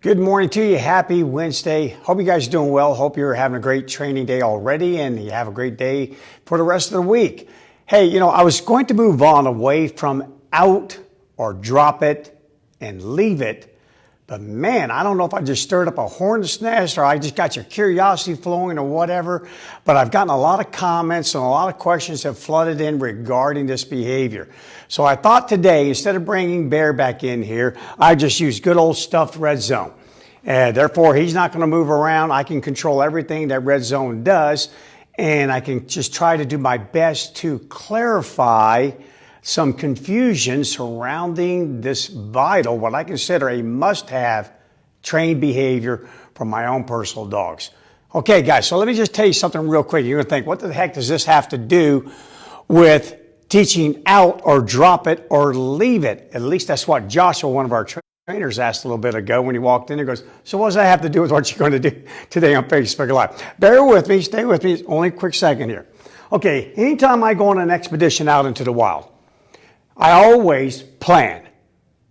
Good morning to you. Happy Wednesday. Hope you guys are doing well. Hope you're having a great training day already and you have a great day for the rest of the week. Hey, I was going to move on away from out or drop it and leave it. But man, I don't know if I just stirred up a hornet's nest or I just got your curiosity flowing or whatever. But I've gotten a lot of comments and a lot of questions have flooded in regarding this behavior. So I thought today, instead of bringing Bear back in here, I just use good old stuffed Red Zone. Therefore, he's not going to move around. I can control everything that Red Zone does. And I can just try to do my best to clarify some confusion surrounding this vital, what I consider a must-have trained behavior from my own personal dogs. Okay, guys, so let me just tell you something real quick. You're going to think, what the heck does this have to do with teaching out or drop it or leave it? At least that's what Joshua, one of our trainers, asked a little bit ago when he walked in. He goes, so what does that have to do with what you're going to do today on Facebook Live? Bear with me. Stay with me. It's only a quick second here. Okay, anytime I go on an expedition out into the wild, I always plan.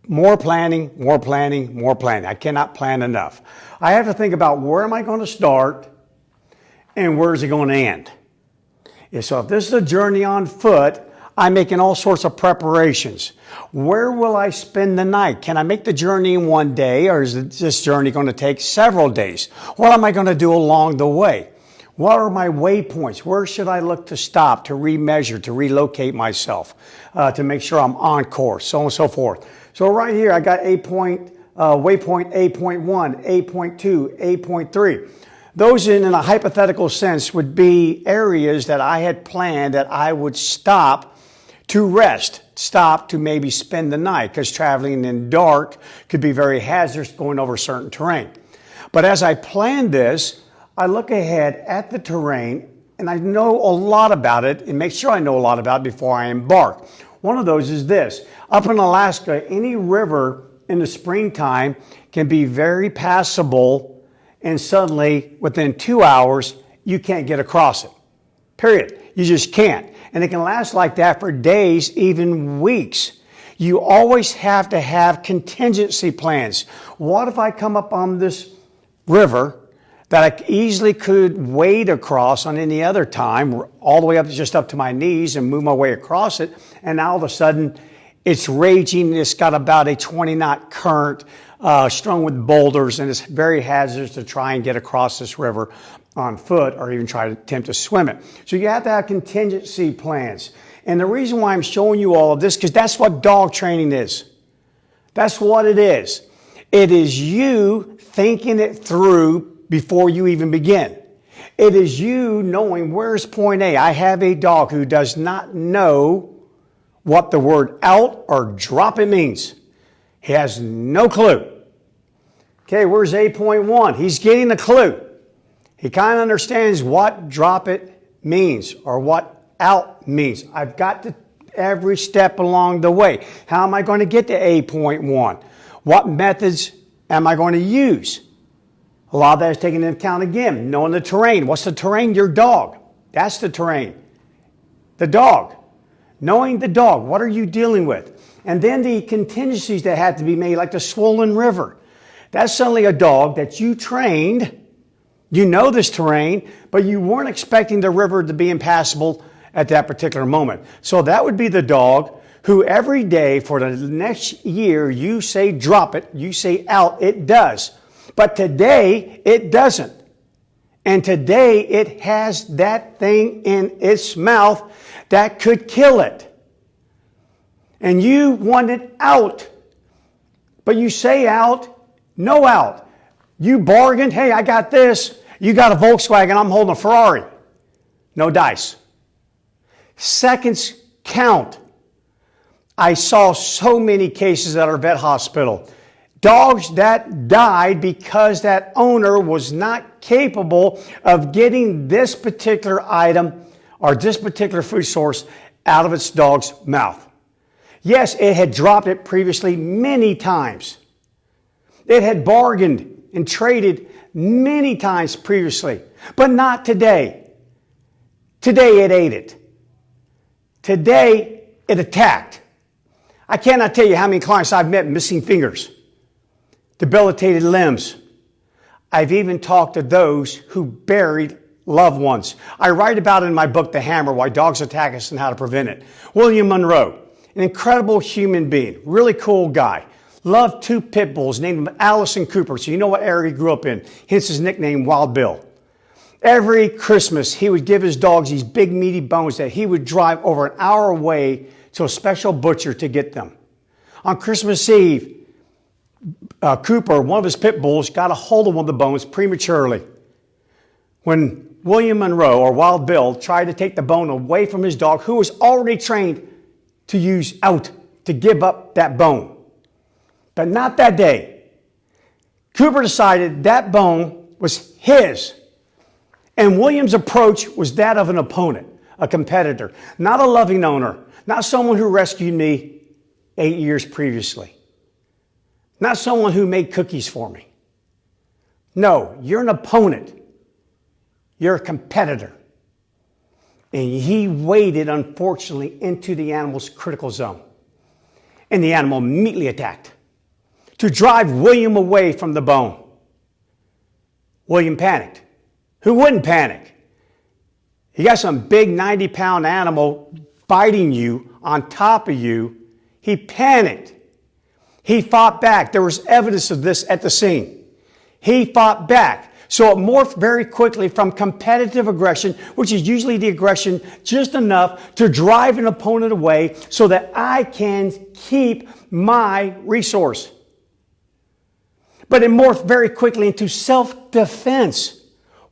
More planning, more planning, more planning. I cannot plan enough. I have to think about where am I going to start and where is it going to end. So if this is a journey on foot, I'm making all sorts of preparations. Where will I spend the night? Can I make the journey in one day or is this journey going to take several days? What am I going to do along the way? What are my waypoints? Where should I look to stop, to remeasure, to relocate myself, to make sure I'm on course, so on and so forth. So right here, I got waypoint A.1, A.2, A.3. Those in a hypothetical sense would be areas that I had planned that I would stop to rest, stop to maybe spend the night, because traveling in dark could be very hazardous going over certain terrain. But as I planned this, I look ahead at the terrain and I know a lot about it and make sure I know a lot about it before I embark. One of those is this. Up in Alaska, any river in the springtime can be very passable and suddenly within 2 hours, you can't get across it. Period. You just can't. And it can last like that for days, even weeks. You always have to have contingency plans. What if I come up on this river that I easily could wade across on any other time, all the way up just up to my knees and move my way across it, and now all of a sudden it's raging, it's got about a 20-knot current, strung with boulders, and it's very hazardous to try and get across this river on foot or even try to attempt to swim it. So you have to have contingency plans. And the reason why I'm showing you all of this, because that's what dog training is. That's what it is. It is you thinking it through before you even begin. It is you knowing where's point A. I have a dog who does not know what the word out or drop it means. He has no clue. Okay, where's A.1? He's getting the clue. He kind of understands what drop it means or what out means. I've got to every step along the way. How am I going to get to A.1? What methods am I going to use? A lot of that is taken into account again, knowing the terrain. What's the terrain? Your dog. That's the terrain. The dog. Knowing the dog. What are you dealing with? And then the contingencies that had to be made, like the swollen river. That's suddenly a dog that you trained. You know this terrain, but you weren't expecting the river to be impassable at that particular moment. So that would be the dog who every day for the next year, you say drop it, you say out, it does. But today, it doesn't. And today, it has that thing in its mouth that could kill it. And you want it out. But you say out, no out. You bargained, hey, I got this. You got a Volkswagen, I'm holding a Ferrari. No dice. Seconds count. I saw so many cases at our vet hospital. Dogs that died because that owner was not capable of getting this particular item or this particular food source out of its dog's mouth. Yes, it had dropped it previously many times. It had bargained and traded many times previously, but not today. Today it ate it. Today it attacked. I cannot tell you how many clients I've met missing fingers. debilitated limbs. I've even talked to those who buried loved ones. I write about it in my book, The Hammer, Why Dogs Attack Us and How to Prevent It. William Monroe, an incredible human being, really cool guy. Loved 2 pit bulls, named him Alice and Cooper, so you know what area he grew up in, hence his nickname, Wild Bill. Every Christmas, he would give his dogs these big meaty bones that he would drive over an hour away to a special butcher to get them. On Christmas Eve, Cooper, one of his pit bulls, got a hold of one of the bones prematurely. When William Monroe, or Wild Bill, tried to take the bone away from his dog, who was already trained to give up that bone. But not that day. Cooper decided that bone was his. And William's approach was that of an opponent, a competitor, not a loving owner, not someone who rescued me 8 years previously, not someone who made cookies for me. No, you're an opponent. You're a competitor. And he waded, unfortunately, into the animal's critical zone. And the animal immediately attacked to drive William away from the bone. William panicked. Who wouldn't panic? You got some big 90-pound animal biting you on top of you. He panicked. He fought back. There was evidence of this at the scene. He fought back. So it morphed very quickly from competitive aggression, which is usually the aggression just enough to drive an opponent away so that I can keep my resource. But it morphed very quickly into self-defense.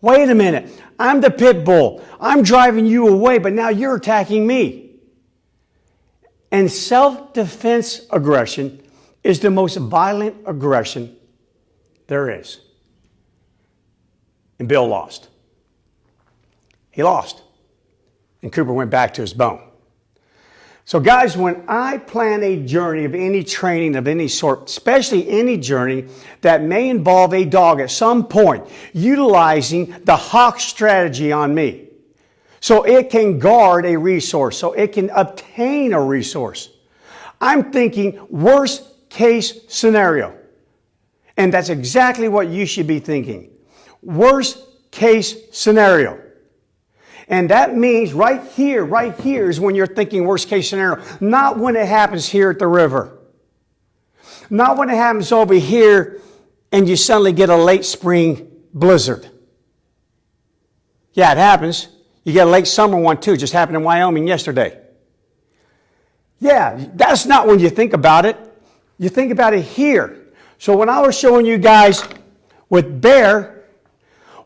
Wait a minute, I'm the pit bull. I'm driving you away, but now you're attacking me. And self-defense aggression is the most violent aggression there is. And Bill lost. He lost. And Cooper went back to his bone. So guys, when I plan a journey of any training of any sort, especially any journey that may involve a dog at some point, utilizing the hawk strategy on me, so it can guard a resource, so it can obtain a resource, I'm thinking worst case scenario. And that's exactly what you should be thinking. Worst case scenario. And that means right here is when you're thinking worst case scenario. Not when it happens here at the river. Not when it happens over here and you suddenly get a late spring blizzard. Yeah, it happens. You get a late summer one too. Just happened in Wyoming yesterday. Yeah, that's not when you think about it. You think about it here. So when I was showing you guys with Bear,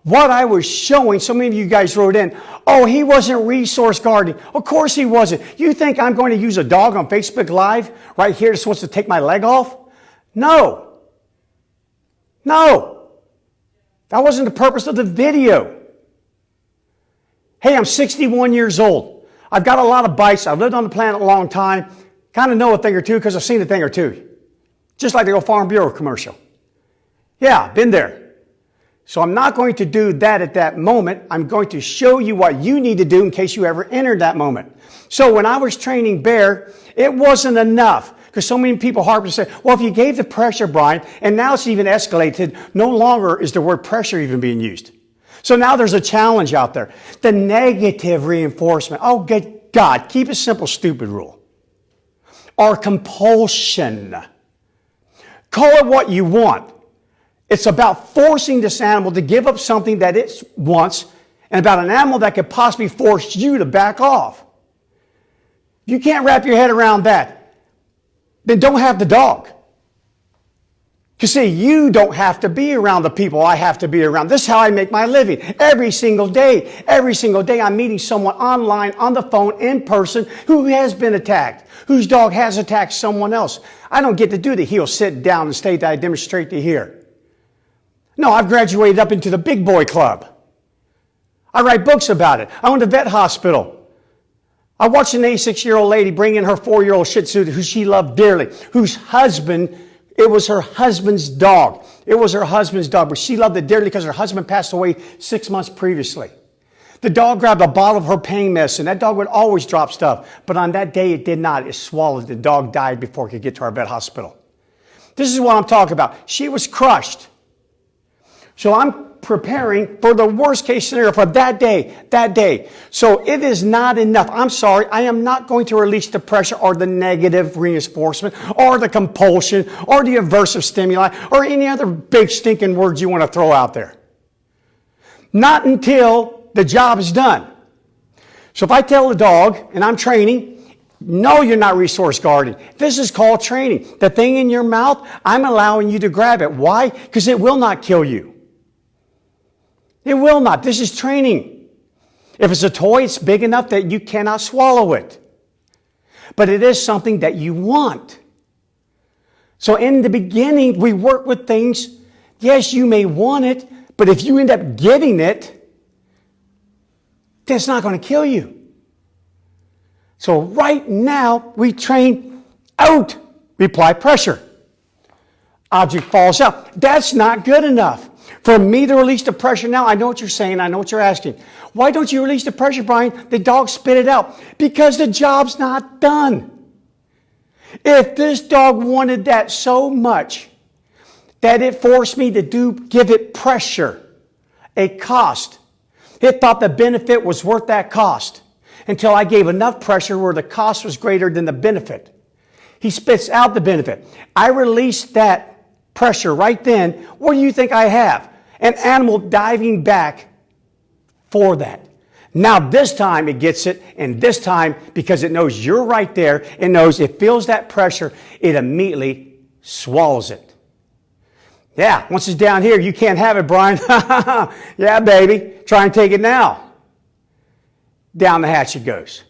what I was showing, so many of you guys wrote in, oh, he wasn't resource guarding. Of course he wasn't. You think I'm going to use a dog on Facebook Live right here that's supposed to take my leg off? No. No. That wasn't the purpose of the video. Hey, I'm 61 years old. I've got a lot of bites. I've lived on the planet a long time. Kind of know a thing or two because I've seen a thing or two. Just like the old Farm Bureau commercial. Yeah, been there. So I'm not going to do that at that moment. I'm going to show you what you need to do in case you ever enter that moment. So when I was training Bear, it wasn't enough. Because so many people harp and say, well, if you gave the pressure, Bryan, and now it's even escalated, no longer is the word pressure even being used. So now there's a challenge out there. The negative reinforcement. Oh, good God, keep it simple, stupid rule. Or compulsion. Call it what you want. It's about forcing this animal to give up something that it wants, and about an animal that could possibly force you to back off. If you can't wrap your head around that, then don't have the dog. You see, you don't have to be around the people I have to be around. This is how I make my living. Every single day I'm meeting someone online, on the phone, in person, who has been attacked, whose dog has attacked someone else. I don't get to do the heel, sit down, and stay that I demonstrate to here. No, I've graduated up into the big boy club. I write books about it. I own a vet hospital. I watched an 86-year-old lady bring in her 4-year-old Shih Tzu who she loved dearly, whose husband, it was her husband's dog. It was her husband's dog, but she loved it dearly because her husband passed away 6 months previously. The dog grabbed a bottle of her pain medicine. That dog would always drop stuff, but on that day it did not. It swallowed. The dog died before it could get to our vet hospital. This is what I'm talking about. She was crushed. So I'm preparing for the worst case scenario for that day. So it is not enough. I'm sorry. I am not going to release the pressure or the negative reinforcement or the compulsion or the aversive stimuli or any other big stinking words you want to throw out there. Not until the job is done. So if I tell the dog, and I'm training, no, you're not resource guarding. This is called training. The thing in your mouth, I'm allowing you to grab it. Why? Because it will not kill you. It will not. This is training. If it's a toy, it's big enough that you cannot swallow it. But it is something that you want. So in the beginning, we work with things. Yes, you may want it, but if you end up getting it, then it's not going to kill you. So right now, we train out, apply pressure. Object falls out. That's not good enough. For me to release the pressure now, I know what you're saying, I know what you're asking. Why don't you release the pressure, Bryan? The dog spit it out. Because the job's not done. If this dog wanted that so much that it forced me to give it pressure, a cost, it thought the benefit was worth that cost until I gave enough pressure where the cost was greater than the benefit. He spits out the benefit. I released that pressure right then. What do you think I have? An animal diving back for that. Now this time it gets it, and this time, because it knows you're right there, it knows it feels that pressure, it immediately swallows it. Yeah, once it's down here, you can't have it, Bryan. Yeah, baby. Try and take it now. Down the hatch it goes.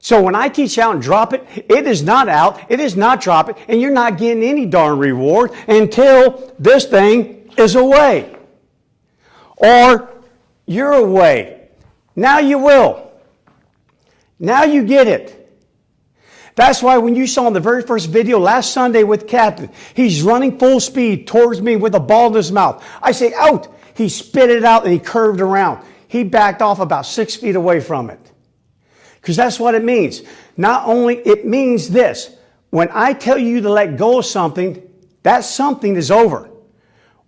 So when I teach out and drop it, it is not out, it is not drop it, and you're not getting any darn reward until this thing is away. Or you're away. Now you will. Now you get it. That's why when you saw in the very first video last Sunday with Captain, he's running full speed towards me with a ball in his mouth. I say, out. He spit it out and he curved around. He backed off about 6 feet away from it. Because that's what it means. Not only, it means this. When I tell you to let go of something, that something is over.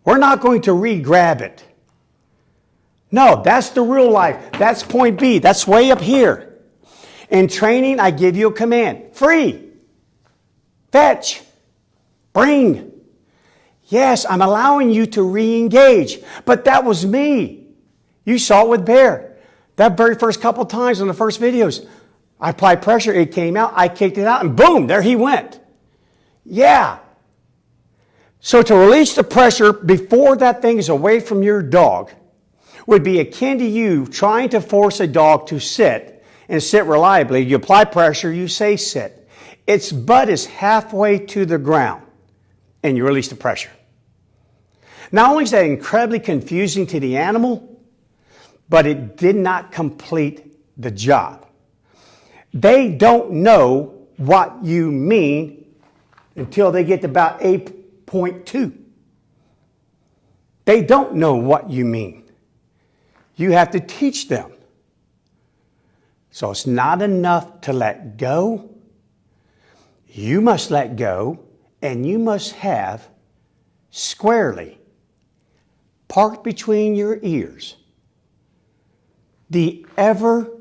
We're not going to re-grab it. No, that's the real life. That's point B. That's way up here. In training, I give you a command. Free. Fetch. Bring. Yes, I'm allowing you to re-engage. But that was me. You saw it with Bear. That very first couple times on the first videos, I applied pressure, it came out, I kicked it out, and boom, there he went. Yeah. So to release the pressure before that thing is away from your dog would be akin to you trying to force a dog to sit and sit reliably. You apply pressure, you say sit. Its butt is halfway to the ground, and you release the pressure. Not only is that incredibly confusing to the animal, but it did not complete the job. They don't know what you mean until they get to about 8.2. They don't know what you mean. You have to teach them. So it's not enough to let go. You must let go, and you must have squarely, parked between your ears, the ever-knowing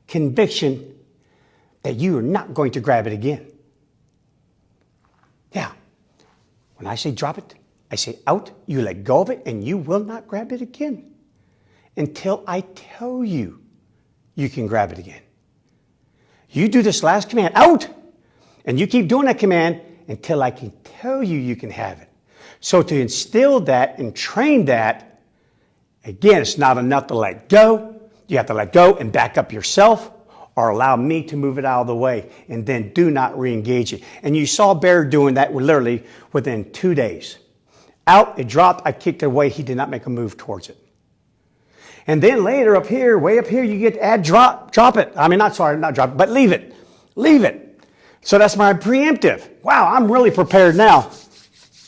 conviction that you are not going to grab it again. Yeah. When I say drop it, I say out, you let go of it, and you will not grab it again until I tell you you can grab it again. You do this last command, out, and you keep doing that command until I can tell you you can have it. So to instill that and train that, again, it's not enough to let go. You have to let go and back up yourself or allow me to move it out of the way, and then do not re-engage it. And you saw Bear doing that literally within 2 days. Out, it dropped, I kicked it away, he did not make a move towards it. And then later up here, way up here, you get to add drop it. I mean, not drop it, but leave it. Leave it. So that's my preemptive. Wow, I'm really prepared now.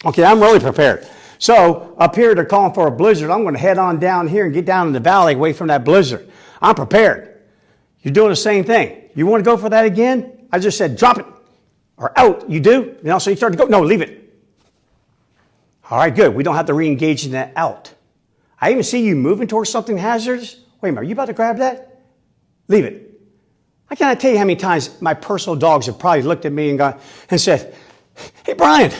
Okay, I'm really prepared. So up here, they're calling for a blizzard. I'm going to head on down here and get down in the valley away from that blizzard. I'm prepared. You're doing the same thing. You want to go for that again? I just said, drop it. Or out, you do? And also you start to go, no, leave it. All right, good. We don't have to re-engage in that out. I even see you moving towards something hazardous. Wait a minute, are you about to grab that? Leave it. I cannot tell you how many times my personal dogs have probably looked at me and said, hey, Bryan,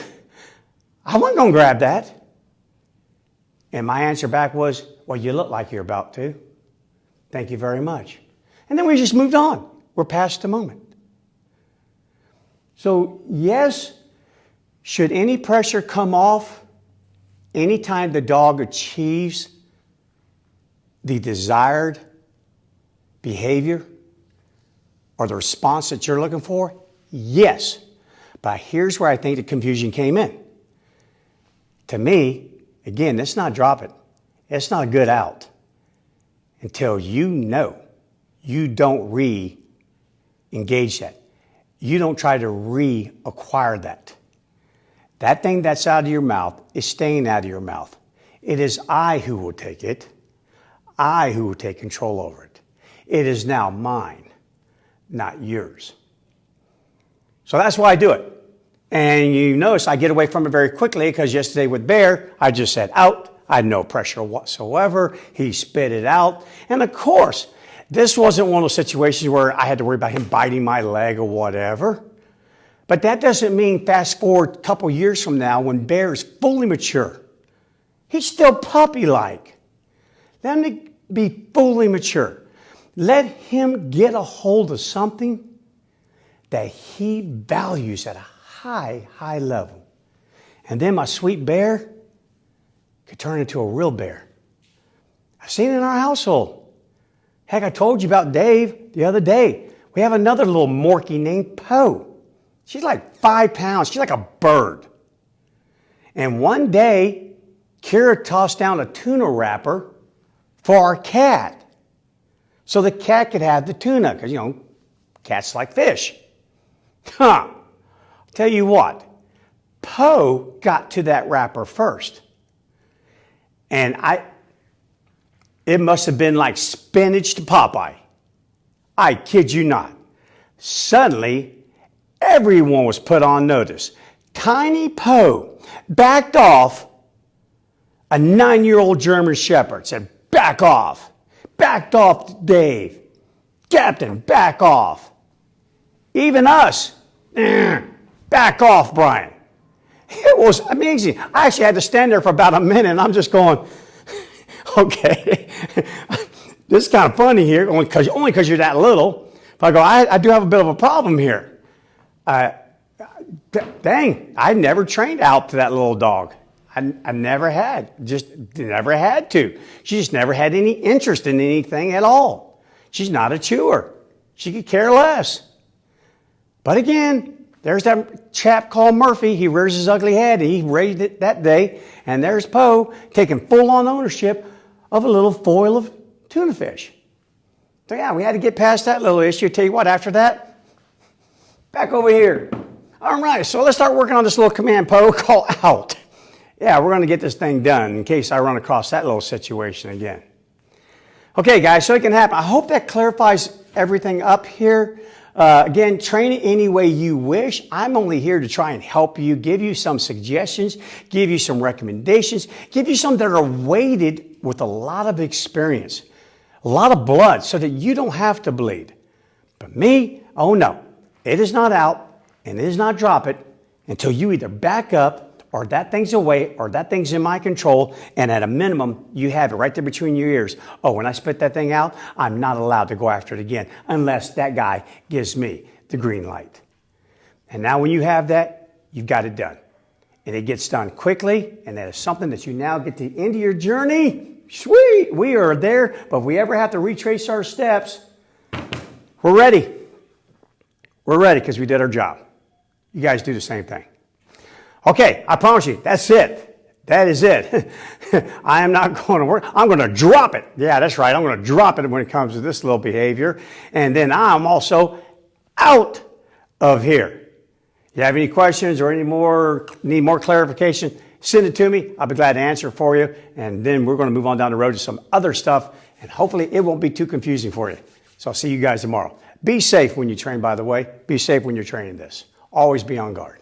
I wasn't going to grab that. And my answer back was, well, you look like you're about to. Thank you very much. And then we just moved on. We're past the moment. So, yes, should any pressure come off anytime the dog achieves the desired behavior or the response that you're looking for? Yes. But here's where I think the confusion came in. To me, again, let's not drop it. It's not a good out until you know you don't re-engage that. You don't try to reacquire that. That thing that's out of your mouth is staying out of your mouth. It is I who will take it. I who will take control over it. It is now mine, not yours. So that's why I do it. And you notice I get away from it very quickly because yesterday with Bear, I just said out. I had no pressure whatsoever. He spit it out. And of course, this wasn't one of those situations where I had to worry about him biting my leg or whatever. But that doesn't mean fast forward a couple years from now when Bear is fully mature. He's still puppy-like. Let him be fully mature. Let him get a hold of something that he values at a high, high level. And then my sweet Bear could turn into a real bear. I've seen it in our household. Heck, I told you about Dave the other day. We have another little Morkie named Poe. She's like 5 pounds. She's like a bird. And one day, Kira tossed down a tuna wrapper for our cat. So the cat could have the tuna, because, cats like fish. I'll tell you what, Poe got to that wrapper first. And it must have been like spinach to Popeye. I kid you not. Suddenly, everyone was put on notice. Tiny Poe backed off a 9-year-old German Shepherd, said, back off. Backed off Dave. Captain, back off. Even us, back off, Bryan. It was amazing. I actually had to stand there for about a minute, and I'm just going, okay, this is kind of funny here, only because you're that little. But I go, I do have a bit of a problem here. Dang, I never trained out to that little dog. I never had, just never had to. She just never had any interest in anything at all. She's not a chewer. She could care less. But again, there's that chap called Murphy. He rears his ugly head. He raised it that day. And there's Poe taking full-on ownership of a little foil of tuna fish. So yeah, we had to get past that little issue. Tell you what, after that, back over here. All right, so let's start working on this little command, Poe, call out. Yeah, we're going to get this thing done in case I run across that little situation again. Okay, guys, so it can happen. I hope that clarifies everything up here. Again, train it any way you wish. I'm only here to try and help you, give you some suggestions, give you some recommendations, give you some that are weighted with a lot of experience, a lot of blood, so that you don't have to bleed. But me, oh no, it is not out and it is not drop it until you either back up or that thing's away, or that thing's in my control, and at a minimum, you have it right there between your ears. Oh, when I spit that thing out, I'm not allowed to go after it again, unless that guy gives me the green light. And now when you have that, you've got it done. And it gets done quickly, and that is something that you now get to the end of your journey. Sweet, we are there, but if we ever have to retrace our steps, we're ready. We're ready because we did our job. You guys do the same thing. Okay, I promise you, that's it. That is it. I am not going to work. I'm going to drop it. Yeah, that's right. I'm going to drop it when it comes to this little behavior. And then I'm also out of here. You have any questions or need more clarification, send it to me. I'll be glad to answer it for you. And then we're going to move on down the road to some other stuff. And hopefully it won't be too confusing for you. So I'll see you guys tomorrow. Be safe when you train, by the way. Be safe when you're training this. always be on guard.